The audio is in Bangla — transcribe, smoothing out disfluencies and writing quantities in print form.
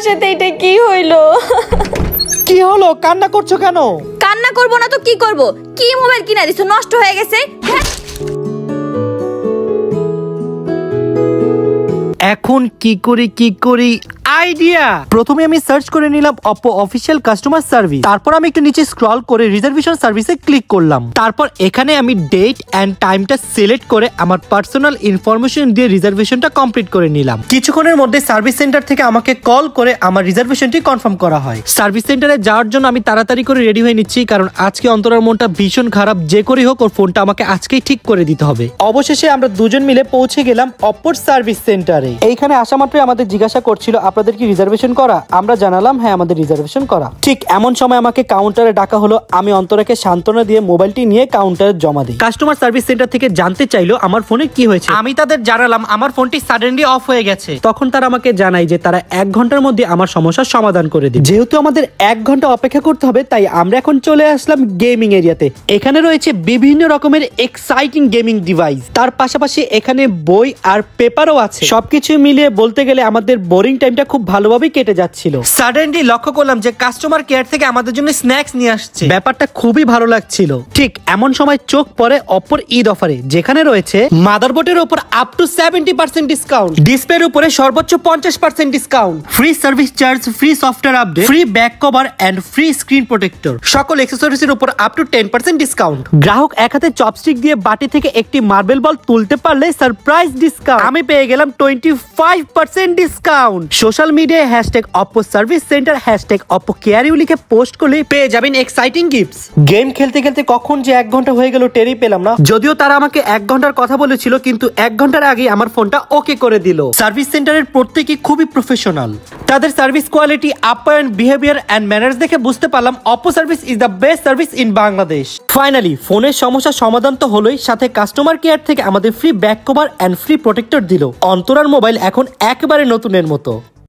সাথে এটা কি হইলো? কি হলো? কান্না করছো কেন? কান্না করব না তো কি করব? কি মোবাইল কিনা দিছো, নষ্ট হয়ে গেছে। এখন কি করি আইডিয়া। প্রথমে আমি সার্চ করে নিলাম Oppo অফিশিয়াল কাস্টমার সার্ভিস। তারপর আমি একটু নিচে স্ক্রল করে রিজার্ভেশন সার্ভিসে ক্লিক করলাম। তারপর এখানে আমি ডেট এন্ড টাইমটা সিলেক্ট করে আমার পার্সোনাল ইনফরমেশন দিয়ে রিজার্ভেশনটা কমপ্লিট করে নিলাম। কিছুক্ষণের মধ্যে সার্ভিস সেন্টার থেকে আমাকে কল করে আমার রিজার্ভেশনটি কনফার্ম করা হয়। সার্ভিস সেন্টারে যাওয়ার জন্য আমি তাড়াতাড়ি করে রেডি হয়ে নিচ্ছি, কারণ আজকে অন্তরার মনটা ভীষণ খারাপ। যে করেই হোক ওর ফোনটা আমাকে আজকেই ঠিক করে দিতে হবে। অবশেষে আমরা দুজন মিলে পৌঁছে গেলাম অপ্পোর সার্ভিস সেন্টারে। এইখানে আসা মাত্রই আমাদের জিজ্ঞাসা করছিল আপনাদের কি রিজার্ভেশন করা। আমরা জানালাম হ্যাঁ আমাদের রিজার্ভেশন করা। ঠিক এমন সময় আমাকে কাউন্টারে ডাকা হলো। আমি অন্তরাকে সান্ত্বনা দিয়ে মোবাইলটি নিয়ে কাউন্টারে জমা দিই। কাস্টমার সার্ভিস সেন্টার থেকে জানতে চাইলো আমার ফোনে কি হয়েছে। আমি তাদের জানালাম আমার ফোনটি সাডেনলি অফ হয়ে গেছে। তখন তারা আমাকে জানায় যে তারা 1 ঘন্টার মধ্যে আমার সমস্যার সমাধান করে দিবে। যেহেতু আমাদের 1 ঘন্টা অপেক্ষা করতে হবে, তাই আমরা এখন চলে আসলাম গেমিং এরিয়াতে। এখানে রয়েছে বিভিন্ন রকমের এক্সাইটিং গেমিং ডিভাইস। তার পাশাপাশি এখানে বই আর পেপারও আছে। সবকিছু মিলিয়ে বলতে গেলে আমাদের বোরিং টাইমটা খুব ভালোভাবে কেটে যাচ্ছিল। সাডেনলি লক্ষ্য করলাম যে কাস্টমার কেয়ার থেকে আমাদের জন্য স্ন্যাক্স নিয়ে আসছে। ব্যাপারটা খুবই ভালো লাগছিল। ঠিক এমন সময় চোখ পড়ে অপ্পোর ঈদ অফারে, যেখানে রয়েছে মাদারবোর্ডের উপর আপ টু 70% ডিসকাউন্ট, ডিসপ্লের উপরে সর্বোচ্চ 50% discount, free service charge, free software update, free back cover and free screen protector, সকল অ্যাকসেসরিজ এর উপর আপ টু 10% ডিসকাউন্ট। গ্রাহক এক হাতে চপস্টিক দিয়ে বাটি থেকে একটি মার্বেল বল তুলতে পারলে সারপ্রাইজ ডিসকাউন্ট। আমি পেয়ে গেলাম 25% ডিসকাউন্ট। সোশ্যাল মিডিয়ায় #Oppo সার্ভিস সেন্টার #Oppo কেয়ারিউ লিখে পোস্ট করলে পেয়ে যাবেন এক্সাইটিং গিফটস। গেম খেলতে খেলতে কখন যে 1 ঘন্টা হয়ে গেল টেরই পেলাম না। যদিও তারা আমাকে 1 ঘন্টার কথা বলেছিল, কিন্তু 1 ঘন্টার আগে আমার ফোনটা ওকে করে দিল। সার্ভিস সেন্টারের প্রত্যেকই খুবই প্রফেশনাল। তাদের সার্ভিস কোয়ালিটি, আপ্যায়ন, বিহেভিয়ার এন্ড ম্যানার্স দেখে বুঝতে পারলাম Oppo service is the best service in Bangladesh. Finally ফোনের সমস্যার সমাধান তো হলোই, সাথে কাস্টমার কেয়ার থেকে আমাদের free back cover and free protector দিল। অন্তরার মোবাইল এখন একেবারে নতুনের মতো।